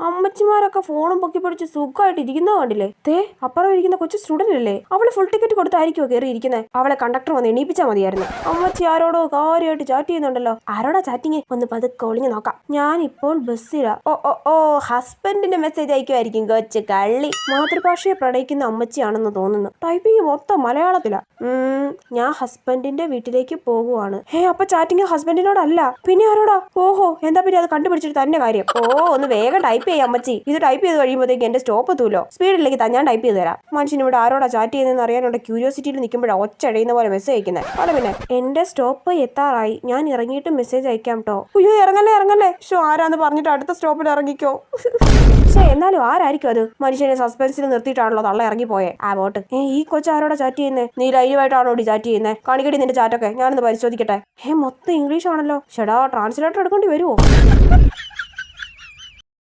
അമ്മച്ചിമാരൊക്കെ ഫോണും പൊക്കി പിടിച്ച് സുഖമായിട്ട് ഇരിക്കുന്ന കണ്ടില്ലേ? അപ്പുറം ഇരിക്കുന്ന കൊച്ചു സ്റ്റുഡന്റ് അല്ലേ? അവള് ഫുൾ ടിക്കറ്റ് കൊടുത്തായിരിക്കുമോ കയറി ഇരിക്കുന്നത്? അവളെ കണ്ടക്ടർ വന്ന് എണീപ്പിച്ചാൽ മതിയായിരുന്നു. അമ്മച്ചി ആരോടോ കാര്യമായിട്ട് ചാറ്റ് ചെയ്യുന്നുണ്ടല്ലോ. ആരോടാ ചാറ്റിങ്? ഒന്ന് പതുക്കെ ഒളിഞ്ഞു നോക്കാം. ഞാൻ ഇപ്പോൾ ബസ്സിലാ. ഓ ഹസ്ബൻഡിന്റെ മെസ്സേജ് അയക്കുമായിരിക്കും കൊച്ചു കള്ളി. മാതൃഭാഷയെ പ്രണയിക്കുന്ന അമ്മച്ചിയാണെന്ന് തോന്നുന്നു. ടൈപ്പിംഗ് മൊത്തം മലയാളത്തിലാ. ഞാൻ ഹസ്ബൻഡിന്റെ വീട്ടിലേക്ക് പോകുവാണ്. അപ്പൊ ചാറ്റിങ് ഹസ്ബൻഡിനോടല്ല പിന്നെ ആരോടാ? ഓഹോ, എന്താ പിന്നെ അത് കണ്ടുപിടിച്ചിട്ട് തന്നെ കാര്യം. ഒന്ന് വേഗം ടൈപ്പ് ചെയ്യാം അമ്മച്ചി. ഇത് ടൈപ്പ് ചെയ്ത് കഴിയുമ്പോഴത്തേക്ക് എന്റെ സ്റ്റോപ്പ് എത്തൂല്ലോ. സ്പീഡിലേക്ക് ഞാൻ ടൈപ്പ് ചെയ്ത് തരാം. മനുഷ്യൻ ഇവിടെ ആരോടാ ചാറ്റ് ചെയ്യുന്നതെന്ന് അറിയാനുള്ള ക്യൂരിയോസിറ്റിയിൽ നിൽക്കുമ്പോഴാണ് ഒച്ച അടയുന്ന പോലെ മെസ്സേജ് അയക്കുന്നത്. അല്ല പിന്നെ എന്റെ സ്റ്റോപ്പ് എത്താറായി, ഞാൻ ഇറങ്ങിയിട്ട് മെസ്സേജ് അയക്കാം കേട്ടോ. അയ്യോ ഇറങ്ങല്ലേ. ആരാന്ന് പറഞ്ഞിട്ട് അടുത്ത സ്റ്റോപ്പിൽ ഇറങ്ങിക്കോ. എന്നാലും ആരായിരിക്കും അത്? മനുഷ്യനെ സസ്പെൻസിൽ നിർത്തിയിട്ടാണല്ലോ തള്ള ഇറങ്ങിപ്പോയെ. വോട്ട്. ഈ കൊച്ചു ആരോടാ ചാറ്റ് ചെയ്യുന്നേ? നീ ലൈവായിട്ടാണോ ചാറ്റ് ചെയ്യുന്നേ? കാണിക്കടി നിന്റെ ചാറ്റൊക്കെ, ഞാനൊന്ന് പരിശോധിക്കട്ടെ. മൊത്തം ഇംഗ്ലീഷ് ആണല്ലോ. ചേടാ, ട്രാൻസ്ലേറ്റർ എടുക്കേണ്ടി വരുമോ?